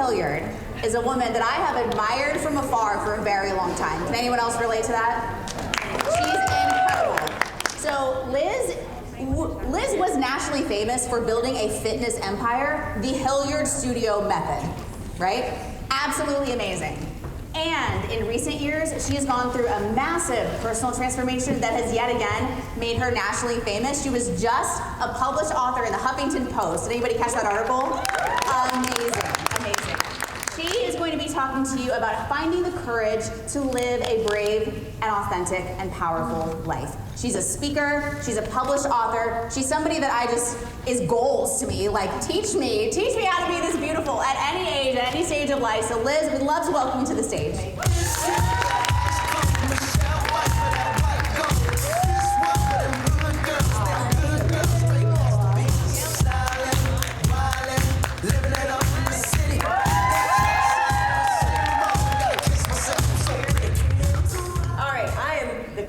Hilliard is a woman that I have admired from afar for a very long time. Can anyone else relate to that? She's incredible. So Liz was nationally famous for building a fitness empire, the Hilliard Studio Method, right? Absolutely amazing. And in recent years, she has gone through a massive personal transformation that has yet again made her nationally famous. She was just a published author in the Huffington Post. Did anybody catch that article? Amazing, amazing. She is going to be talking to you about finding the courage to live a brave and authentic and powerful life. She's a speaker, she's a published author, she's somebody that is goals to me, like teach me how to be this beautiful at any age, at any stage of life. So Liz, we'd love to welcome you to the stage.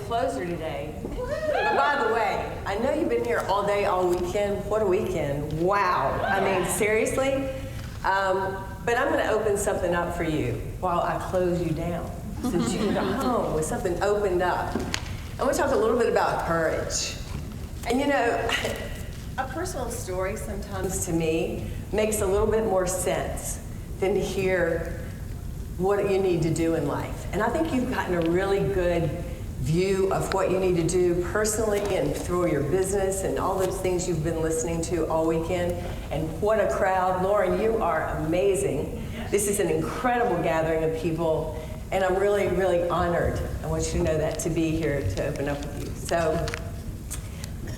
Closer today. But by the way, I know you've been here all day, all weekend. What a weekend. Wow. I mean, seriously. But I'm going to open something up for you while I close you down. Since you get home with something opened up. I want to talk a little bit about courage. And you know, a personal story sometimes to me makes a little bit more sense than to hear what you need to do in life. And I think you've gotten a really good view of what you need to do personally and through your business and all those things you've been listening to all weekend. And what a crowd. Lauren, you are amazing. This is an incredible gathering of people, and I'm really, really honored. I want you to know that, to be here to open up with you. So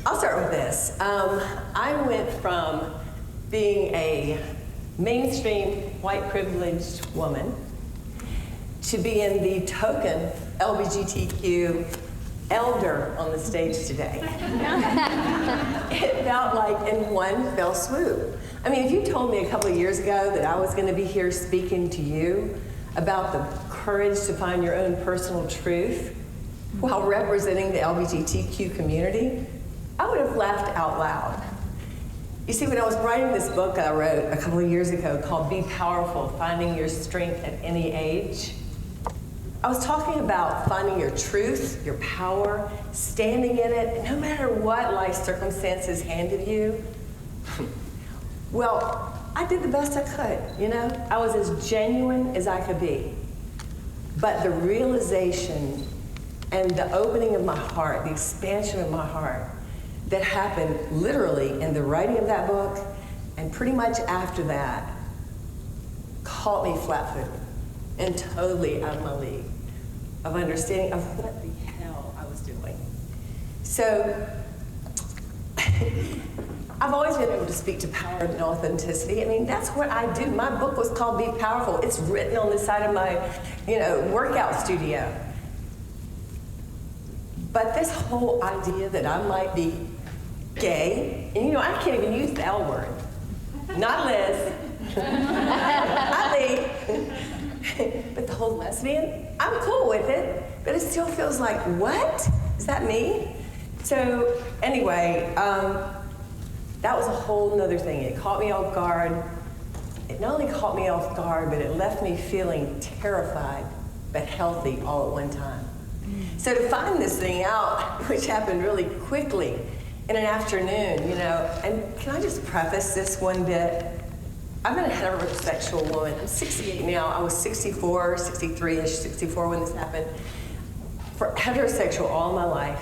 I'll start with this. I went from being a mainstream white privileged woman to being the token LGBTQ elder on the stage today. It felt like in one fell swoop. I mean, if you told me a couple of years ago that I was going to be here speaking to you about the courage to find your own personal truth while representing the LGBTQ community, I would have laughed out loud. You see, when I was writing this book I wrote a couple of years ago called Be Powerful, Finding Your Strength at Any Age, I was talking about finding your truth, your power, standing in it, no matter what life circumstances handed you. Well, I did the best I could, you know? I was as genuine as I could be. But the realization and the opening of my heart, the expansion of my heart, that happened literally in the writing of that book, and pretty much after that, caught me flat-footed and totally out of my league of understanding of what the hell I was doing. So, I've always been able to speak to power and authenticity. I mean, that's what I do. My book was called Be Powerful. It's written on the side of my, workout studio. But this whole idea that I might be gay, and I can't even use the L word. Not Liz. Not Lee. But the whole lesbian, I'm cool with it, but it still feels like, what? Is that me? So anyway, that was a whole nother thing. It caught me off guard. It not only caught me off guard, but it left me feeling terrified, but healthy all at one time. So to find this thing out, which happened really quickly in an afternoon, and can I just preface this one bit? I've been a heterosexual woman. I'm 68 now. I was 64, 63-ish, 64 when this happened. For heterosexual all my life,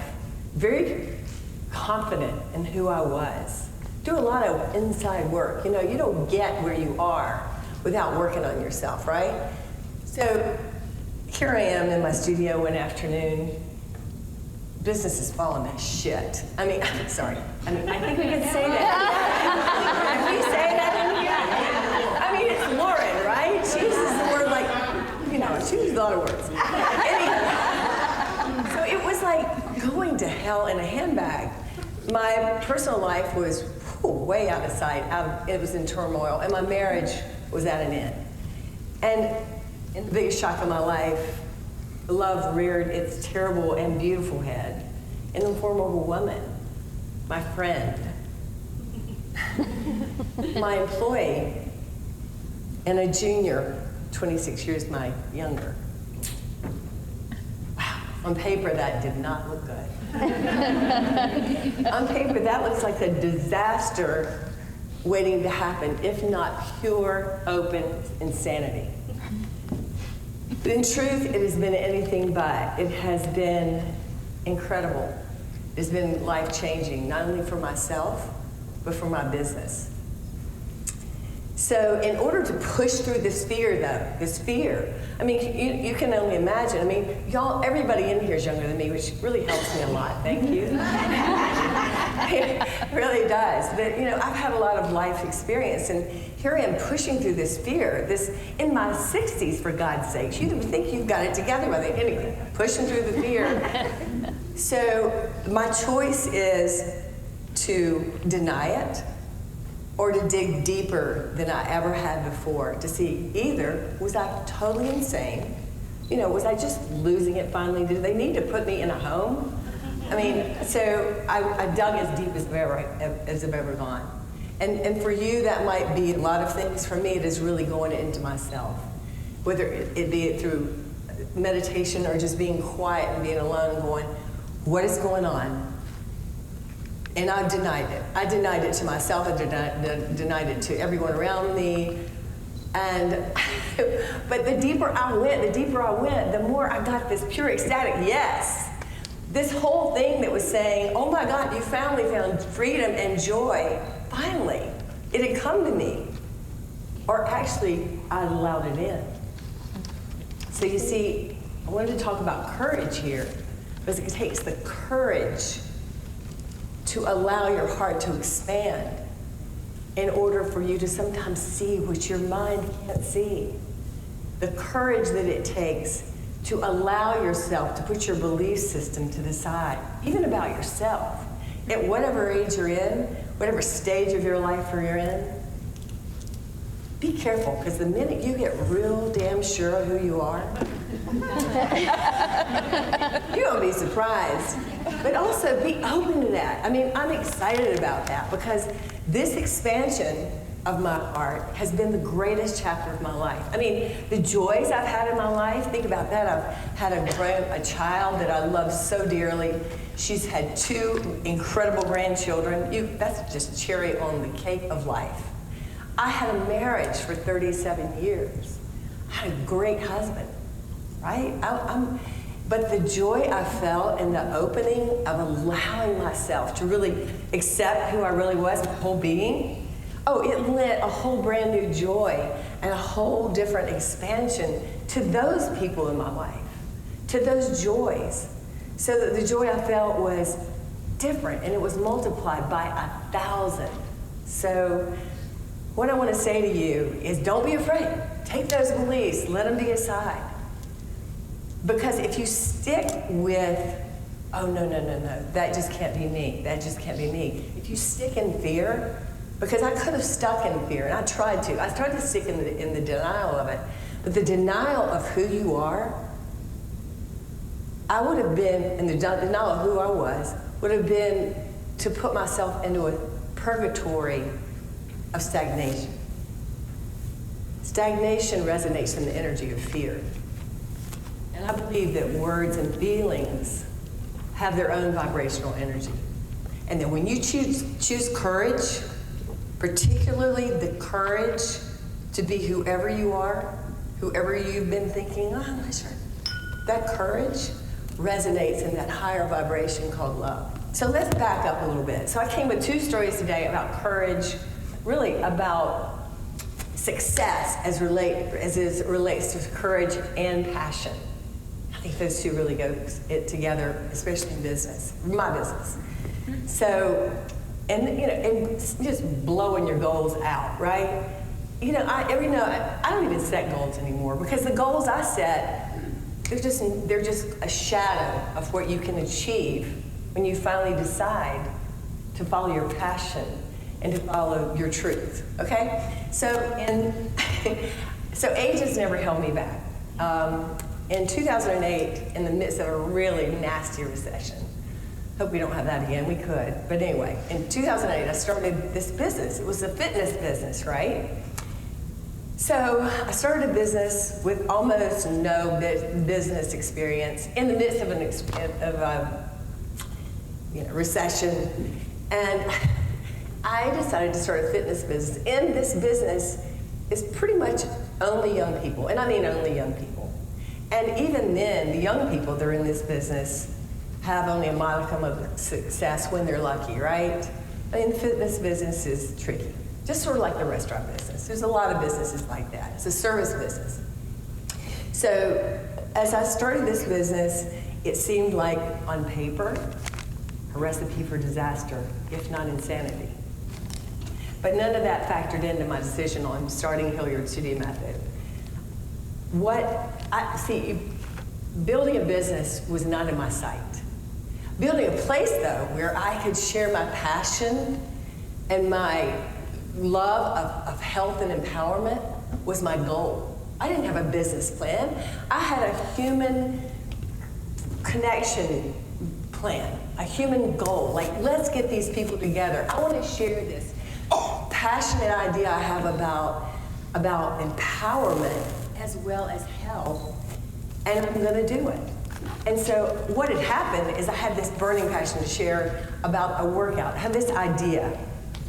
very confident in who I was. Do a lot of inside work. You don't get where you are without working on yourself, right? So here I am in my studio one afternoon. Business is falling to shit. I think we can say that. Can we say that in here? It's Lauren, right? She uses the word she uses a lot of words. Anyway, so it was like going to hell in a handbag. My personal life was way out of sight. It was in turmoil, and my marriage was at an end. And in the biggest shock of my life, love reared its terrible and beautiful head in the form of a woman, my friend, my employee, and a junior, 26 years my younger. Wow, on paper that did not look good. On paper that looks like a disaster waiting to happen, if not pure, open insanity. But in truth, it has been anything but. It has been incredible. It's been life-changing, not only for myself, but for my business. So in order to push through this fear, though, this fear, I mean, you can only imagine. I mean, y'all, everybody in here is younger than me, which really helps me a lot. Thank you. It really does. But, you know, I've had a lot of life experience, and here I am pushing through this fear, this in my 60s, for God's sake. You think you've got it together by the anyway, pushing through the fear. So my choice is to deny it, or to dig deeper than I ever had before to see either, was I totally insane? You know, was I just losing it finally? Did they need to put me in a home? I mean, so I dug as deep as I've ever gone. And for you, that might be a lot of things. For me, it is really going into myself, whether it be through meditation or just being quiet and being alone and going, what is going on? And I denied it. I denied it to myself. I denied it to everyone around me. And, but the deeper I went, the more I got this pure ecstatic yes. This whole thing that was saying, oh my God, you finally found freedom and joy. Finally, it had come to me. Or actually, I allowed it in. So you see, I wanted to talk about courage here, because it takes the courage to allow your heart to expand in order for you to sometimes see what your mind can't see. The courage that it takes to allow yourself to put your belief system to the side, even about yourself. At whatever age you're in, whatever stage of your life you're in, be careful, because the minute you get real damn sure of who you are, you're gonna be surprised. But also be open to that. I mean, I'm excited about that, because this expansion of my heart has been the greatest chapter of my life. I mean, the joys I've had in my life, think about that. I've had a child that I love so dearly. She's had 2 incredible grandchildren. That's just cherry on the cake of life. I had a marriage for 37 years. I had a great husband, right? But the joy I felt in the opening of allowing myself to really accept who I really was, my whole being, it lent a whole brand new joy and a whole different expansion to those people in my life, to those joys. So that the joy I felt was different, and it was multiplied by 1,000. So what I want to say to you is, don't be afraid. Take those beliefs, let them be aside. Because if you stick with, oh, no, that just can't be me, that just can't be me. If you stick in fear, because I could have stuck in fear, and I tried to stick in the denial of it, but the denial of who you are, I would have been, in the denial of who I was, would have been to put myself into a purgatory of stagnation. Stagnation resonates from the energy of fear. And I believe that words and feelings have their own vibrational energy. And then when you choose courage, particularly the courage to be whoever you are, whoever you've been thinking, oh, I'm not sure, that courage resonates in that higher vibration called love. So let's back up a little bit. So I came with 2 stories today about courage, really about success as it relates to courage and passion. I think those 2 really go together, especially in business, my business. So, and just blowing your goals out, right? I don't even set goals anymore, because the goals I set, they're just a shadow of what you can achieve when you finally decide to follow your passion and to follow your truth. Okay? So age has never held me back. In 2008, in the midst of a really nasty recession, hope we don't have that again, we could, but anyway, in 2008 I started this business. It was a fitness business, right? So I started a business with almost no business experience in the midst of a recession, and I decided to start a fitness business. And this business is pretty much only young people, and I mean only young people. And even then, the young people that are in this business have only a modicum of success when they're lucky, right? I mean, the fitness business is tricky, just sort of like the restaurant business. There's a lot of businesses like that. It's a service business. So as I started this business, it seemed like, on paper, a recipe for disaster, if not insanity. But none of that factored into my decision on starting Hilliard Studio Method. Building a business was not in my sight. Building a place, though, where I could share my passion and my love of health and empowerment was my goal. I didn't have a business plan. I had a human connection plan, a human goal. Like, let's get these people together. I want to share this passionate idea I have about empowerment as well as health, and I'm going to do it. And so what had happened is I had this burning passion to share about a workout. I had this idea,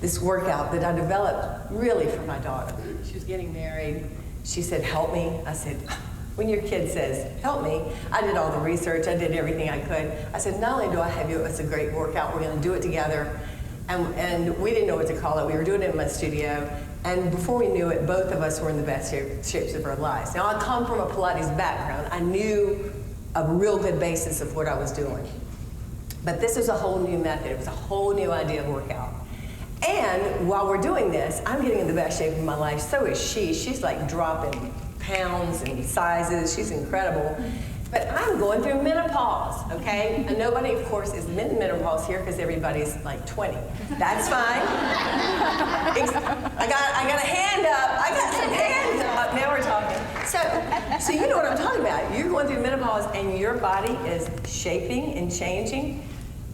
this workout that I developed really for my daughter. She was getting married. She said, help me. I said, when your kid says, help me, I did all the research. I did everything I could. I said, not only do I have you, it's a great workout. We're going to do it together. And we didn't know what to call it. We were doing it in my studio. And before we knew it, both of us were in the best shapes of our lives. Now, I come from a Pilates background. I knew a real good basis of what I was doing. But this was a whole new method. It was a whole new idea of workout. And while we're doing this, I'm getting in the best shape of my life. So is she. She's like dropping pounds and sizes. She's incredible. But I'm going through menopause, okay? And nobody, of course, is in menopause here because everybody's like 20. That's fine. I got a hand up. I got some hands up. Now we're talking. So you know what I'm talking about. You're going through menopause and your body is shaping and changing.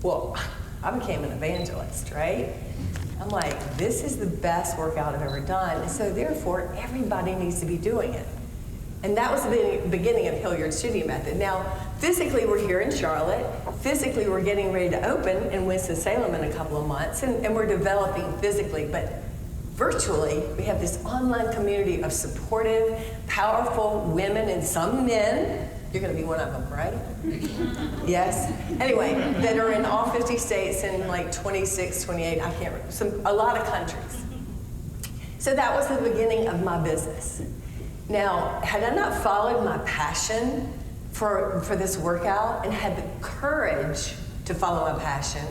Well, I became an evangelist, right? I'm like, this is the best workout I've ever done. And so therefore, everybody needs to be doing it. And that was the beginning of Hilliard Studio Method. Now, physically, we're here in Charlotte. Physically, we're getting ready to open in Winston-Salem in a couple of months, and we're developing physically. But virtually, we have this online community of supportive, powerful women and some men. You're going to be one of them, right? Yes? Anyway, that are in all 50 states and like 26, 28, I can't remember, a lot of countries. So that was the beginning of my business. Now, had I not followed my passion for this workout and had the courage to follow my passion,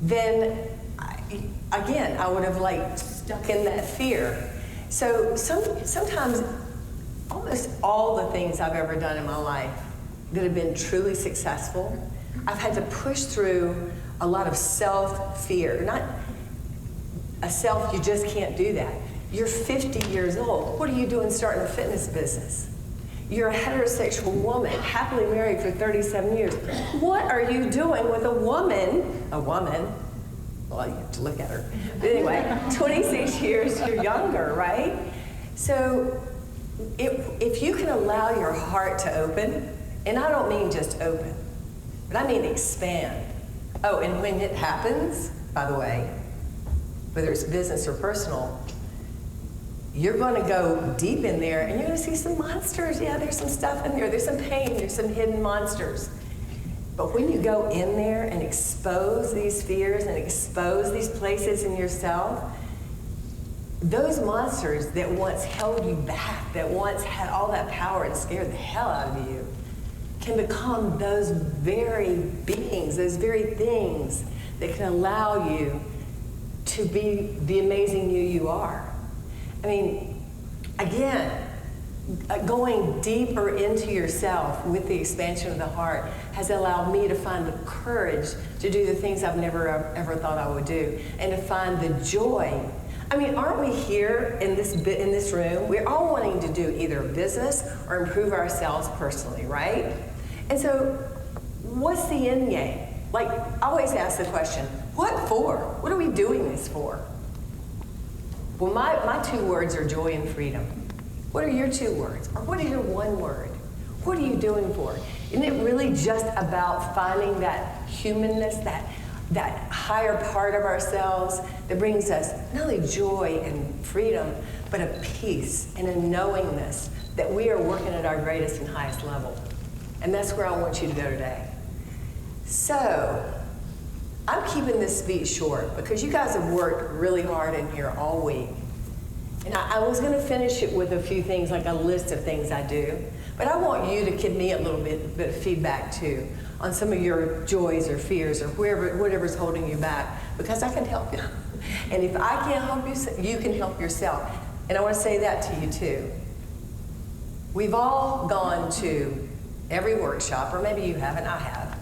then, I would have like stuck in that fear. So sometimes, almost all the things I've ever done in my life that have been truly successful, I've had to push through a lot of self-fear. Not a self, you just can't do that. You're 50 years old. What are you doing starting a fitness business? You're a heterosexual woman, happily married for 37 years. What are you doing with a woman, well, you have to look at her. But anyway, 26 years younger, right? So if you can allow your heart to open, and I don't mean just open, but I mean expand. Oh, and when it happens, by the way, whether it's business or personal, you're going to go deep in there and you're going to see some monsters. Yeah, there's some stuff in there. There's some pain. There's some hidden monsters. But when you go in there and expose these fears and expose these places in yourself, those monsters that once held you back, that once had all that power and scared the hell out of you, can become those very beings, those very things that can allow you to be the amazing you are. I mean, again, going deeper into yourself with the expansion of the heart has allowed me to find the courage to do the things I've never ever thought I would do, and to find the joy. I mean, aren't we here in this room? We're all wanting to do either business or improve ourselves personally, right? And so, what's the end game? Like, I always ask the question, what for? What are we doing this for? Well, my two words are joy and freedom. What are your 2 words? Or what is your 1 word? What are you doing for it? Isn't it really just about finding that humanness, that higher part of ourselves that brings us not only joy and freedom, but a peace and a knowingness that we are working at our greatest and highest level? And that's where I want you to go today. So, I'm keeping this speech short because you guys have worked really hard in here all week. And I was going to finish it with a few things, like a list of things I do. But I want you to give me a little bit of feedback too on some of your joys or fears or whatever's holding you back, because I can help you. And if I can't help you, you can help yourself. And I want to say that to you too. We've all gone to every workshop, or maybe you haven't, I have.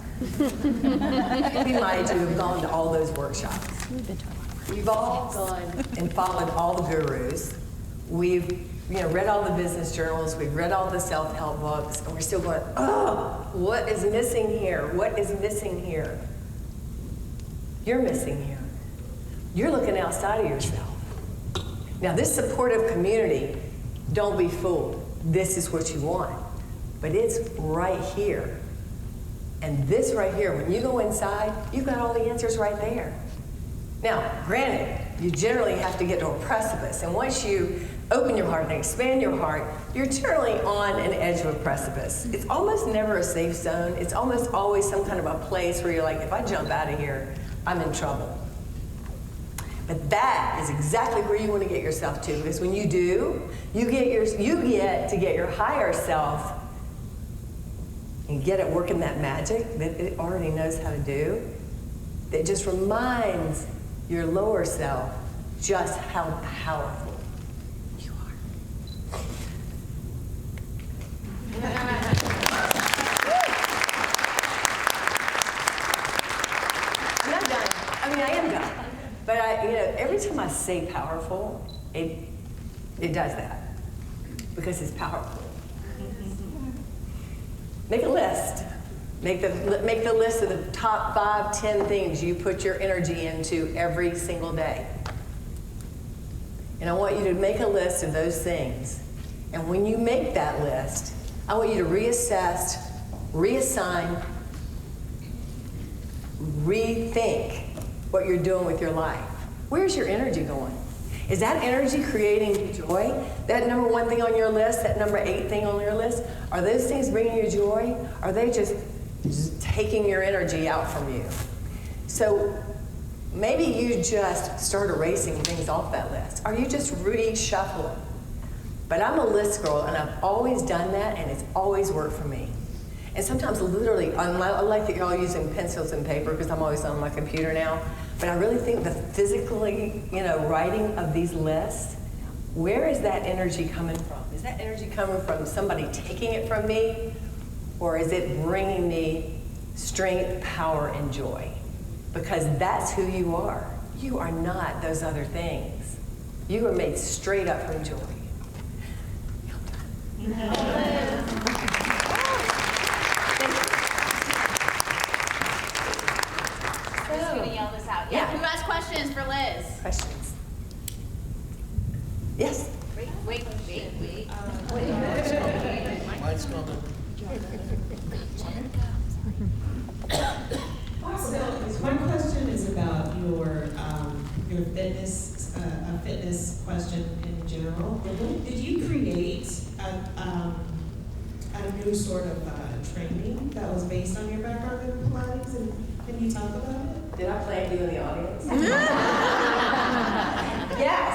Maybe my age, you've gone to all those workshops. We've all gone and followed all the gurus. We've read all the business journals, we've read all the self-help books, and we're still going, oh, what is missing here? What is missing here? You're missing here. You're looking outside of yourself. Now, this supportive community, don't be fooled. This is what you want. But it's right here. And this right here, when you go inside, you've got all the answers right there. Now, granted, you generally have to get to a precipice. And once you open your heart and expand your heart, you're generally on an edge of a precipice. It's almost never a safe zone. It's almost always some kind of a place where you're like, if I jump out of here, I'm in trouble. But that is exactly where you want to get yourself to, because when you do, you get to get your higher self and get it working that magic that it already knows how to do, that just reminds your lower self just how powerful you are. I'm not done. I mean, I am done. But every time I say powerful, it does that, because it's powerful. Make a list. Make the list of the top 5, 10 things you put your energy into every single day. And I want you to make a list of those things. And when you make that list, I want you to reassess, reassign, rethink what you're doing with your life. Where's your energy going? Is that energy creating joy? That number 1 thing on your list, that number 8 thing on your list, are those things bringing you joy? Are they just taking your energy out from you? So maybe you just start erasing things off that list. Are you just reshuffling? But I'm a list girl, and I've always done that, and it's always worked for me. And sometimes literally, I like that you're all using pencils and paper because I'm always on my computer now. But I really think the physically, writing of these lists, where is that energy coming from? Is that energy coming from somebody taking it from me? Or is it bringing me strength, power, and joy? Because that's who you are. You are not those other things. You are made straight up from joy. Who's going to yell this out? Yeah. Who has questions for Liz? Questions? Yes? Wait. Mine's coming. So, my question is about your fitness, a fitness question in general. Did you create a new sort of training that was based on your background in Pilates, and can you talk about it? Did I plant you in the audience? Yes.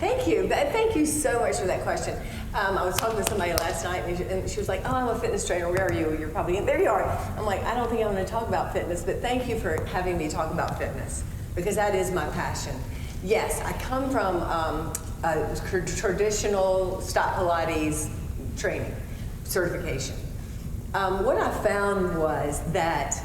Thank you. Thank you so much for that question. I was talking to somebody last night, and she was like, oh, I'm a fitness trainer. Where are you? You're probably in. There you are. I'm like, I don't think I'm going to talk about fitness, but thank you for having me talk about fitness, because that is my passion. Yes, I come from a traditional stop Pilates training, certification. What I found was that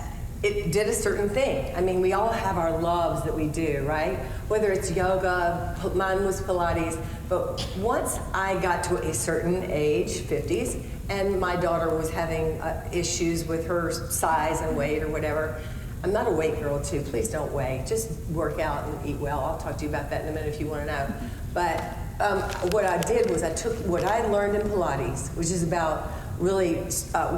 it did a certain thing. I mean, we all have our loves that we do, right? Whether it's yoga, mine was Pilates, but once I got to a certain age, 50s, and my daughter was having issues with her size and weight or whatever. I'm not a weight girl too, please don't weigh, just work out and eat well. I'll talk to you about that in a minute if you want to know. But what I did was I took what I learned in Pilates, which is about really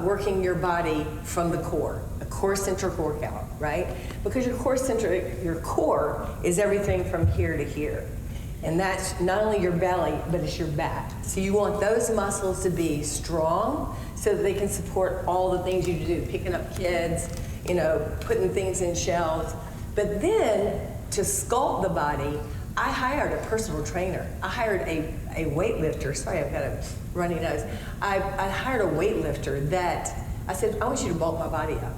working your body from the core, a core-centric workout, right? Because your core is everything from here to here. And that's not only your belly, but it's your back. So you want those muscles to be strong so that they can support all the things you do, picking up kids, you know, putting things in shelves. But then to sculpt the body, I hired a personal trainer. I hired a weightlifter. Sorry, I've got a runny nose. I hired a weightlifter that I said, I want you to bulk my body up.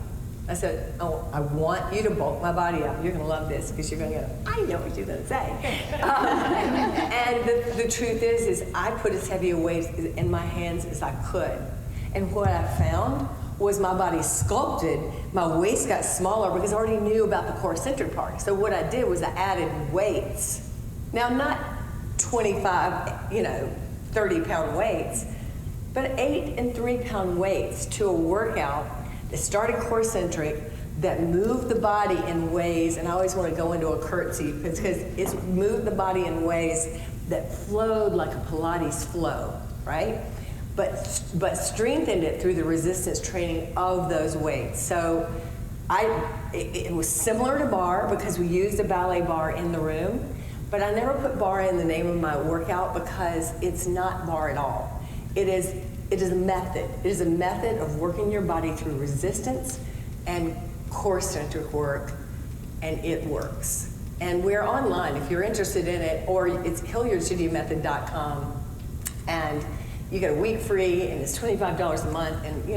I said, oh, I want you to bulk my body up. You're going to love this because you're going to go, I know what you're going to say. And the truth is I put as heavy a weight in my hands as I could. And what I found was my body sculpted, my waist got smaller because I already knew about the core-centric part. So what I did was I added weights. Now, not 25, 30-pound weights, but 8 and 3-pound weights to a workout that started core-centric, that moved the body in ways, and I always want to go into a curtsy because it's moved the body in ways that flowed like a Pilates flow, right? But strengthened it through the resistance training of those weights. So it was similar to bar because we used a ballet bar in the room, but I never put bar in the name of my workout because it's not bar at all. It is a method. It is a method of working your body through resistance and core-centric work, and it works. And we're online if you're interested in it, or it's HilliardStudioMethod.com, and you get a week free, and it's $25 a month, and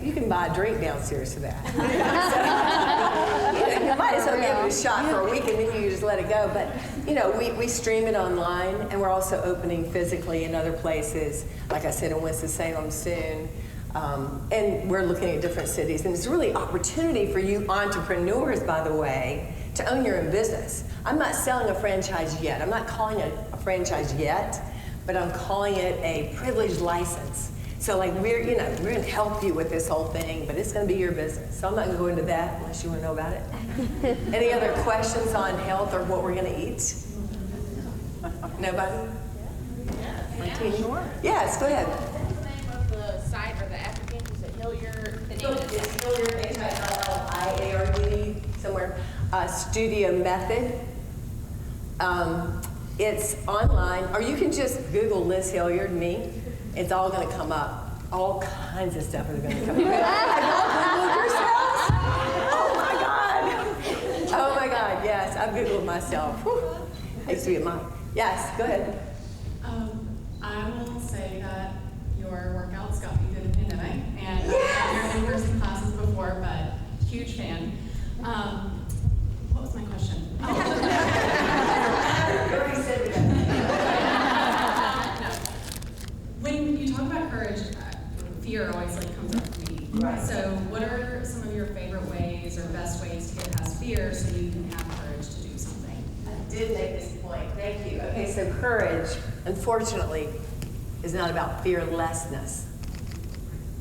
you can buy a drink downstairs for that. So, you might as well give it a shot for a week, and then you just let it go. But we stream it online, and we're also opening physically in other places. Like I said, in Winston-Salem soon, and we're looking at different cities. And it's really opportunity for you entrepreneurs, by the way, to own your own business. I'm not selling a franchise yet. I'm not calling it a franchise yet, but I'm calling it a privileged license. So like we're going to help you with this whole thing, but it's going to be your business. So I'm not going to go into that unless you want to know about it. Any other questions on health or what we're going to eat? Nobody? Yes, go ahead. What's the name of the site or the applicant? Is it Hilliard? It's Hilliard, Hilliard, somewhere. Studio Method. It's online, or you can just Google Liz Hilliard, me. It's all going to come up. All kinds of stuff is going to come up. Have y'all Googled yourselves? Oh my God. Oh my God, yes, I've Googled myself. Whew. I used to be at mine. Yes, go ahead. I will say that your workouts got me through the pandemic, and I've had your in-person classes before, but huge fan. What was my question? When you talk about courage, fear always comes up for me. Right. So what are some of your favorite ways or best ways to get past fear so you can have courage to do something? I did make this point. Thank you. Okay, so courage, unfortunately, is not about fearlessness.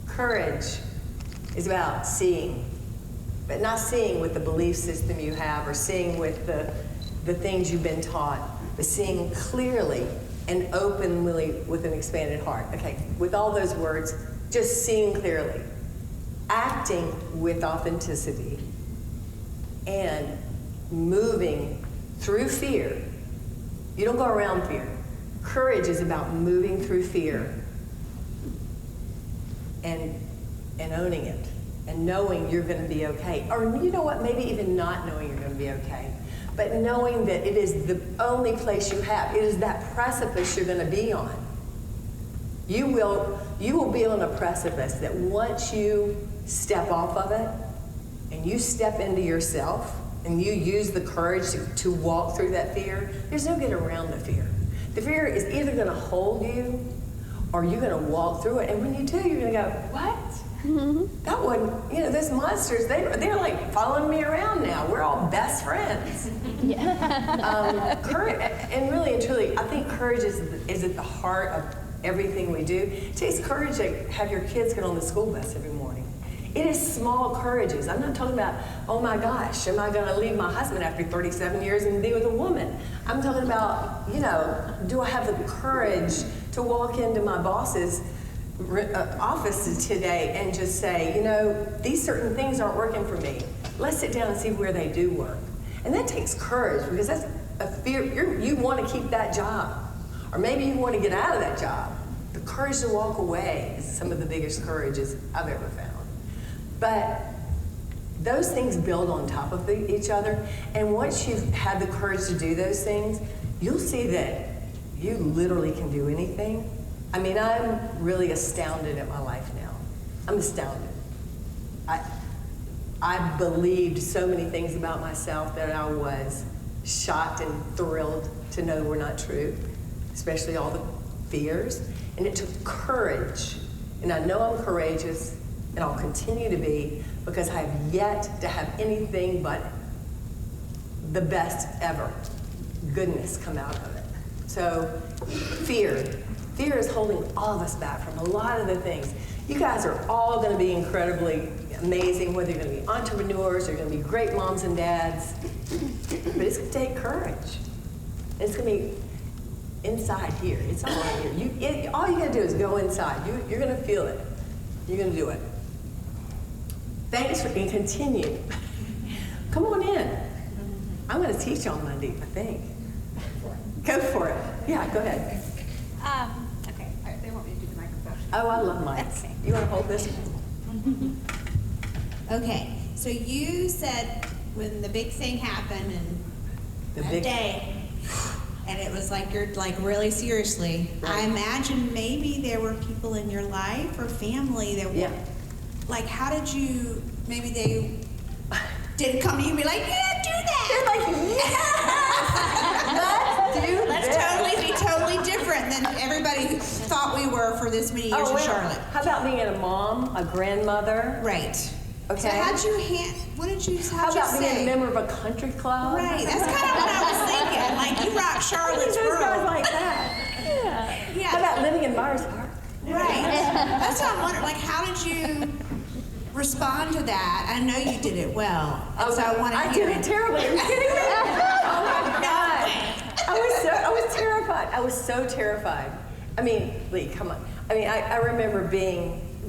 Courage is about seeing, but not seeing with the belief system you have or seeing with the things you've been taught, but seeing clearly and openly with an expanded heart. Okay, with all those words, just seeing clearly, acting with authenticity, and moving through fear. You don't go around fear. Courage is about moving through fear and owning it and knowing you're going to be okay. Or you know what, maybe even not knowing you're going to be okay, but knowing that it is the only place you have. It is that precipice you're going to be on. You will be on a precipice that once you step off of it and you step into yourself and you use the courage to walk through that fear, there's no getting around the fear. The fear is either going to hold you or you're going to walk through it. And when you do, you're going to go, what? That one, those monsters, they're like following me around now. We're all best friends. Courage, and really and truly, I think courage is at the heart of everything we do. It takes courage to have your kids get on the school bus every morning. It is small courages. I'm not talking about, oh my gosh, am I going to leave my husband after 37 years and be with a woman? I'm talking about, do I have the courage to walk into my boss's office today and just say, these certain things aren't working for me. Let's sit down and see where they do work. And that takes courage, because that's a fear. You want to keep that job, or maybe you want to get out of that job. The courage to walk away is some of the biggest courages I've ever found. But those things build on top of each other, and once you've had the courage to do those things, you'll see that you literally can do anything. I mean, I'm really astounded at my life now. I'm astounded. I believed so many things about myself that I was shocked and thrilled to know were not true, especially all the fears. And it took courage, and I know I'm courageous, and I'll continue to be, because I have yet to have anything but the best ever goodness come out of it. So fear is holding all of us back from a lot of the things. You guys are all going to be incredibly amazing, whether you're going to be entrepreneurs or you're going to be great moms and dads, but it's going to take courage. It's going to be inside here. It's all right here. All you got to do is go inside. You're going to feel it. You're going to do it. Thanks for being continued. Come on in. I'm going to teach on Monday, I think. Go for it. Yeah, go ahead. Okay, all right, they want me to do the microphone. Oh, I love mics. Okay. You want to hold this? Okay, so you said when the big thing happened and that day, and it was like you're like really seriously. Right. I imagine maybe there were people in your life or family that were, like, how did you, maybe they didn't come to you and be like, yeah, do that. They're like, Let's totally be totally different than everybody thought we were for this many years in Charlotte. How about being a mom, a grandmother? Right. Okay. So how'd you How about being a member of a country club? Right, that's kind of what I was thinking. Like, you rock Charlotte's Those world. guys like that. Yeah. How about living in Myers Park? Right. That's what I'm wondering. Like, how did you respond to that? I know you did it well. And so I want to hear did it terribly. Are you kidding me? Oh my God. I was terrified. I was so terrified. I mean, Lee, come on. I mean, I remember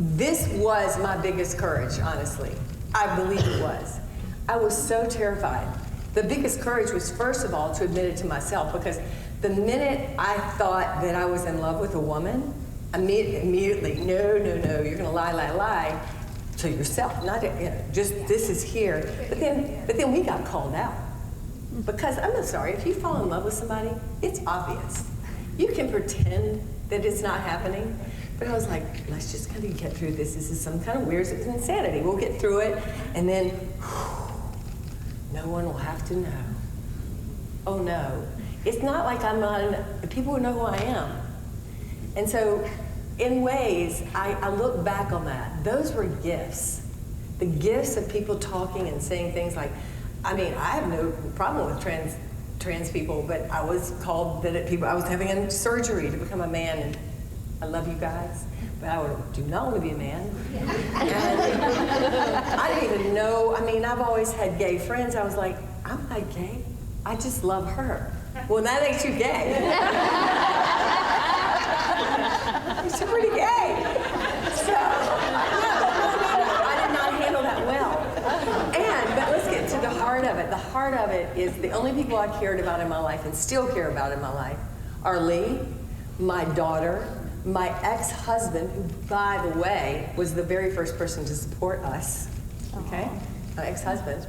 this was my biggest courage, honestly. I believe it was. I was so terrified. The biggest courage was, first of all, to admit it to myself, because the minute I thought that I was in love with a woman, immediately, no, you're going to lie to yourself, not just this is here. But then we got called out, because I'm sorry, if you fall in love with somebody, it's obvious. You can pretend that it's not happening, but I was like, let's just kind of get through this. This is some kind of weird insanity. We'll get through it, and then no one will have to know. Oh no, it's not like I'm not. People will know who I am, and so. In ways, I look back on that. Those were gifts. The gifts of people talking and saying things like, I mean, I have no problem with trans people, but I was called I was having a surgery to become a man, and I love you guys, but I do not want to be a man. And I didn't even know, I mean, I've always had gay friends. I was like, I'm not gay. I just love her. Well, that makes you gay. She's pretty gay. So, I did not handle that well. But let's get to the heart of it. The heart of it is the only people I cared about in my life and still care about in my life are Lee, my daughter, my ex-husband, who, by the way, was the very first person to support us, okay? My ex-husband.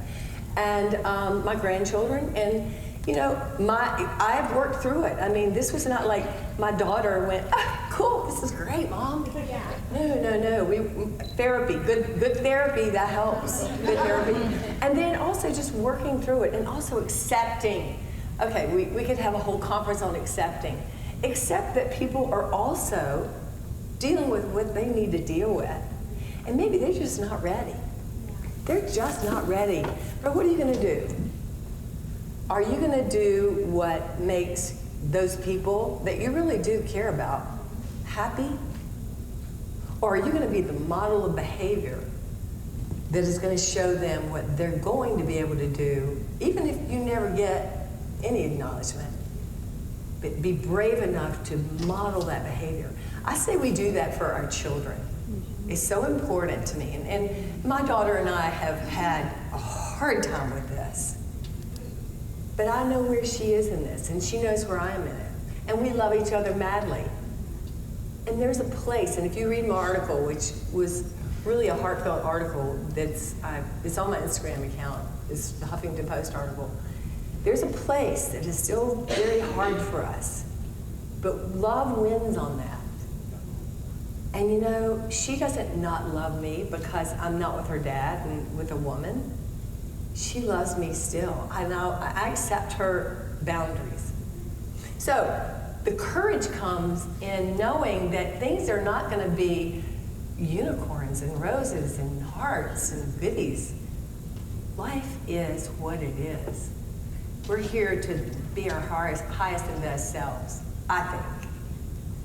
And my grandchildren, and I've worked through it. I mean, this was not like my daughter went, cool, this is great, Mom. No. Therapy, good therapy, that helps. Good therapy. And then also just working through it and also accepting. Okay, we could have a whole conference on accepting. Accept that people are also dealing with what they need to deal with. And maybe they're just not ready. They're just not ready. But what are you going to do? Are you going to do what makes those people that you really do care about happy? Or are you going to be the model of behavior that is going to show them what they're going to be able to do, even if you never get any acknowledgement. But be brave enough to model that behavior. I say we do that for our children. It's so important to me. And my daughter and I have had a hard time with this. But I know where she is in this, and she knows where I am in it. And we love each other madly. And there's a place, and if you read my article, which was really a heartfelt article it's on my Instagram account, it's the Huffington Post article. There's a place that is still very hard for us, but love wins on that. And you know, she doesn't not love me because I'm not with her dad and with a woman. She loves me still. I accept her boundaries. So the courage comes in knowing that things are not going to be unicorns and roses and hearts and goodies. Life is what it is. We're here to be our highest and best selves, I think.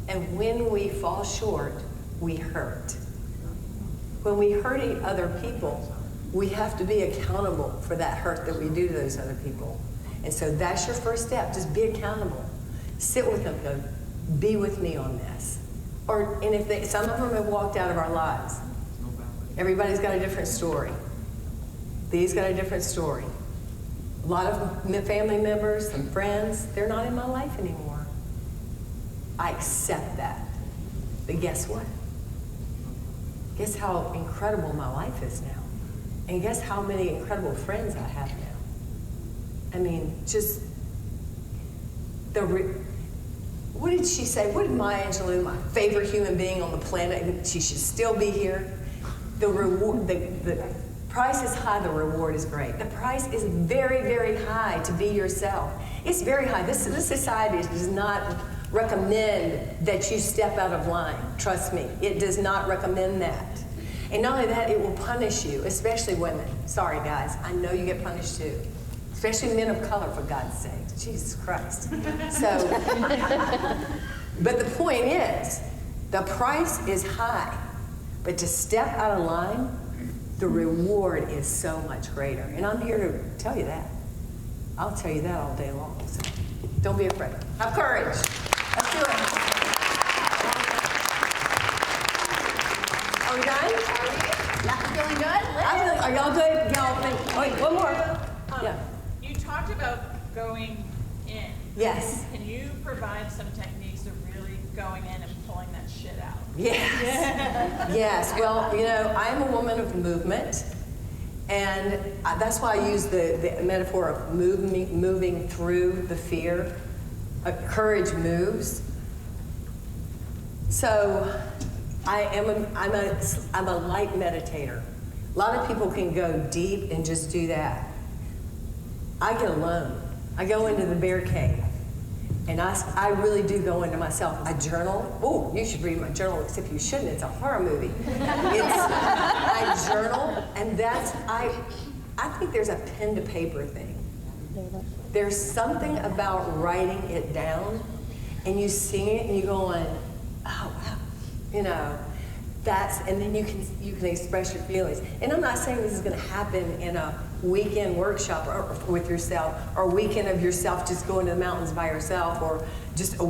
And when we fall short, we hurt. When we hurt other people, we have to be accountable for that hurt that we do to those other people. And so that's your first step, just be accountable. Sit with them, go, be with me on this. And if some of them have walked out of our lives. Everybody's got a different story. These got a different story. A lot of family members and friends, they're not in my life anymore. I accept that. But guess what? Guess how incredible my life is now. And guess how many incredible friends I have now. I mean, just what did she say? What did Maya Angelou, my favorite human being on the planet, and she should still be here? The reward, the price is high, the reward is great. The price is very, very high to be yourself. It's very high. This society does not recommend that you step out of line. Trust me, it does not recommend that. And not only that, it will punish you, especially women. Sorry, guys, I know you get punished too. Especially men of color, for God's sake. Jesus Christ. So, but the point is, the price is high. But to step out of line, the reward is so much greater. And I'm here to tell you that. I'll tell you that all day long. So don't be afraid. Have courage. Let's do it. Are we done? Not feeling good? Are y'all good? Y'all think, wait, one more. Yeah. You talked about going in. Yes. Can you provide some techniques of really going in and pulling that shit out? Yes. Yes. Well, you know, I'm a woman of movement, and that's why I use the metaphor of moving through the fear. Courage moves. So I'm a light meditator. A lot of people can go deep and just do that. I get alone. I go into the bear cave, and I really do go into myself. I journal. Oh, you should read my journal, except you shouldn't. It's a horror movie. I journal, and I think there's a pen to paper thing. There's something about writing it down, and you see it, and you go on, oh wow, you know, and then you can express your feelings. And I'm not saying this is going to happen in a weekend workshop or with yourself, or a weekend of yourself just going to the mountains by yourself, or just a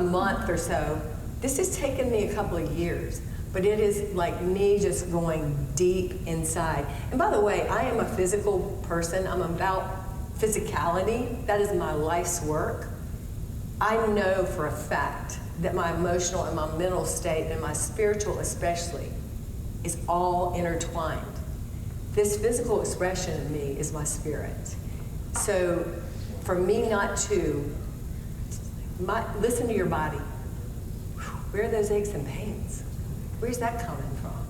month or so. This has taken me a couple of years, but it is like me just going deep inside. And by the way, I am a physical person. I'm about physicality. That is my life's work. I know for a fact that my emotional and my mental state, and my spiritual especially, is all intertwined. This physical expression of me is my spirit. So for me not to, listen to your body. Where are those aches and pains? Where's that coming from,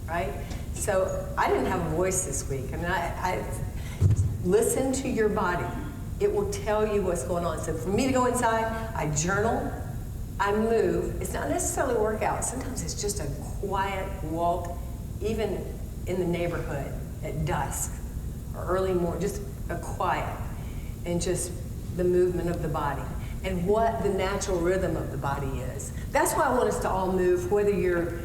right? So I didn't have a voice this week. I mean, I listen to your body. It will tell you what's going on. So for me to go inside, I journal, I move. It's not necessarily a workout. Sometimes it's just a quiet walk, even in the neighborhood at dusk or early morning, just a quiet, and just the movement of the body and what the natural rhythm of the body is. That's why I want us to all move, whether you're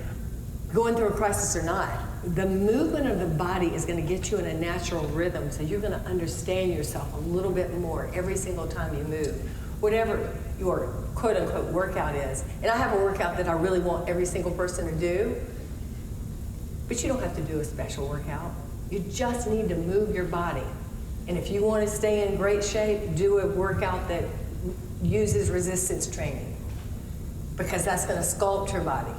going through a crisis or not, the movement of the body is going to get you in a natural rhythm, so you're going to understand yourself a little bit more every single time you move, whatever your quote-unquote workout is. And I have a workout that I really want every single person to do, but you don't have to do a special workout. You just need to move your body. And if you want to stay in great shape, do a workout that uses resistance training, because that's going to sculpt your body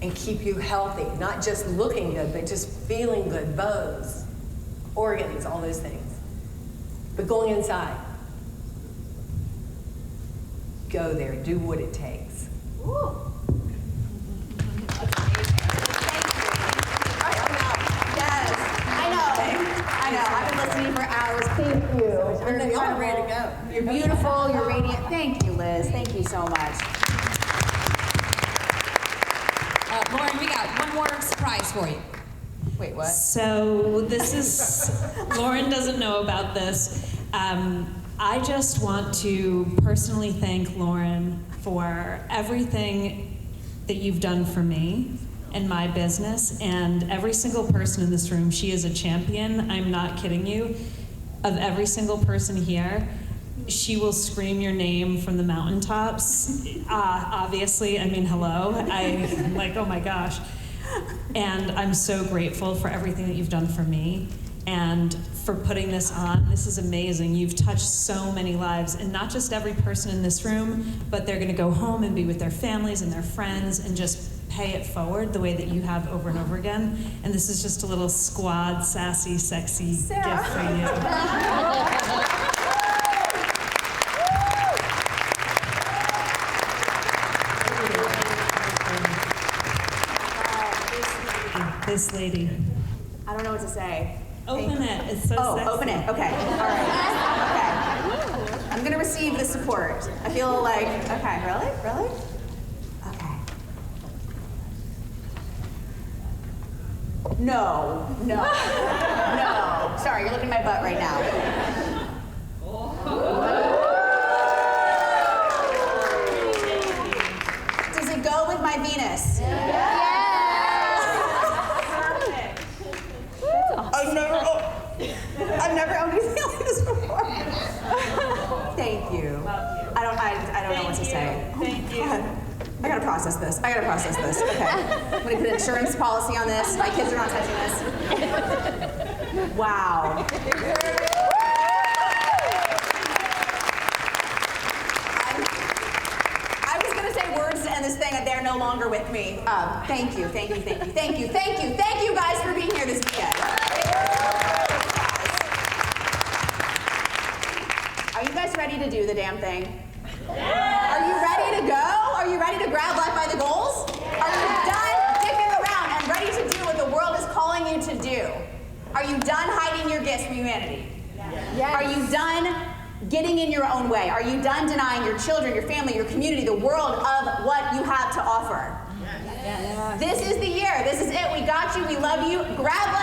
and keep you healthy, not just looking good, but just feeling good, bones, organs, all those things. But going inside, go there, do what it takes. Ooh. I know. I've been listening for hours. Thank you. You're ready to go. You're beautiful. You're radiant. Thank you, Liz. Thank you so much. Lauren, we got one more surprise for you. Wait, what? So this is, Lauren doesn't know about this. I just want to personally thank Lauren for everything that you've done for me and my business, and every single person in this room. She is a champion, I'm not kidding you, of every single person here. She will scream your name from the mountaintops. Obviously, I mean, hello. I'm like, oh my gosh. And I'm so grateful for everything that you've done for me and for putting this on. This is amazing. You've touched so many lives, and not just every person in this room, but they're gonna go home and be with their families and their friends and just pay it forward the way that you have over and over again. And this is just a little squad, sassy, sexy gift for you. This lady. I don't know what to say. Open it. It's so sexy. Open it. Okay. All right. Okay. I'm gonna receive the support. I feel like. Okay. Really? Really? Okay. No. No. No. Sorry, you're looking at my butt right now. Does it go with my Venus? I've never owned anything like this before. Thank you. I don't know what to say. Thank you. God. I gotta process this. Okay. I'm gonna put an insurance policy on this. My kids are not touching this. Wow. I was gonna say words to end this thing, and they're no longer with me. Thank you guys for being here this weekend. Are you guys ready to do the damn thing? Are you ready to go? Are you ready to grab life by the goals? Are you done dicking around and ready to do what the world is calling you to do? Are you done hiding your gifts from humanity? Yes. Are you done getting in your own way? Are you done denying your children, your family, your community, the world of what you have to offer? Yes. This is the year. This is it. We got you. We love you. Grab